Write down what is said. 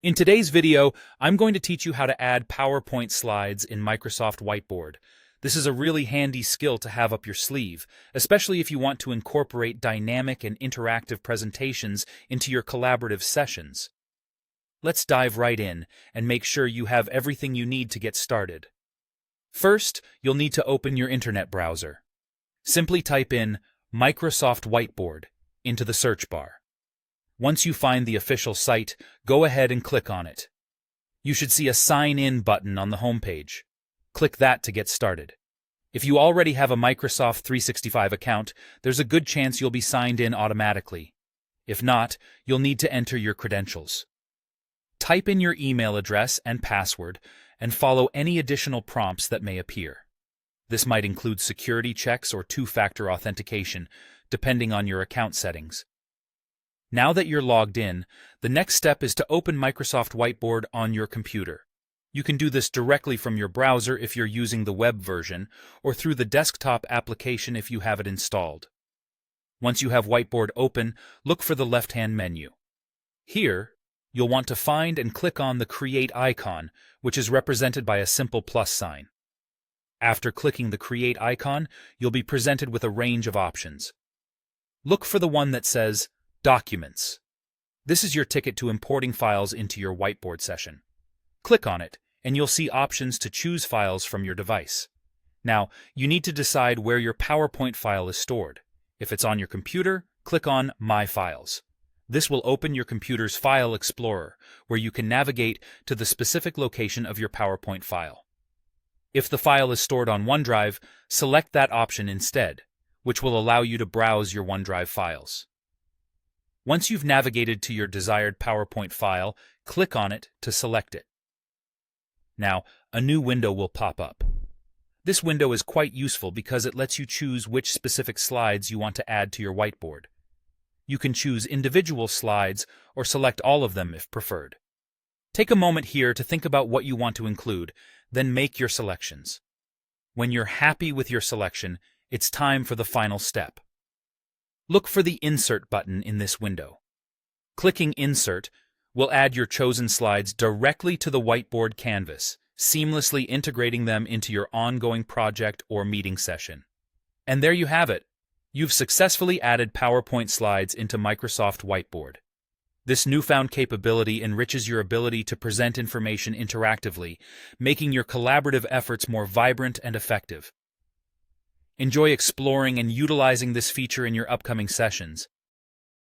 In today's video, I'm going to teach you how to add PowerPoint slides in Microsoft Whiteboard. This is a really handy skill to have up your sleeve, especially if you want to incorporate dynamic and interactive presentations into your collaborative sessions. Let's dive right in and make sure you have everything you need to get started. First, you'll need to open your internet browser. Simply type in Microsoft Whiteboard into the search bar. Once you find the official site, go ahead and click on it. You should see a Sign In button on the homepage. Click that to get started. If you already have a Microsoft 365 account, there's a good chance you'll be signed in automatically. If not, you'll need to enter your credentials. Type in your email address and password and follow any additional prompts that may appear. This might include security checks or two-factor authentication, depending on your account settings. Now that you're logged in, the next step is to open Microsoft Whiteboard on your computer. You can do this directly from your browser if you're using the web version, or through the desktop application if you have it installed. Once you have Whiteboard open, look for the left-hand menu. Here, you'll want to find and click on the Create icon, which is represented by a simple plus sign. After clicking the Create icon, you'll be presented with a range of options. Look for the one that says Documents. This is your ticket to importing files into your Whiteboard session. Click on it, and you'll see options to choose files from your device. Now, you need to decide where your PowerPoint file is stored. If it's on your computer, click on My Files. This will open your computer's File Explorer, where you can navigate to the specific location of your PowerPoint file. If the file is stored on OneDrive, select that option instead, which will allow you to browse your OneDrive files. Once you've navigated to your desired PowerPoint file, click on it to select it. Now, a new window will pop up. This window is quite useful because it lets you choose which specific slides you want to add to your whiteboard. You can choose individual slides or select all of them if preferred. Take a moment here to think about what you want to include, then make your selections. When you're happy with your selection, it's time for the final step. Look for the Insert button in this window. Clicking Insert will add your chosen slides directly to the whiteboard canvas, seamlessly integrating them into your ongoing project or meeting session. And there you have it. You've successfully added PowerPoint slides into Microsoft Whiteboard. This newfound capability enriches your ability to present information interactively, making your collaborative efforts more vibrant and effective. Enjoy exploring and utilizing this feature in your upcoming sessions.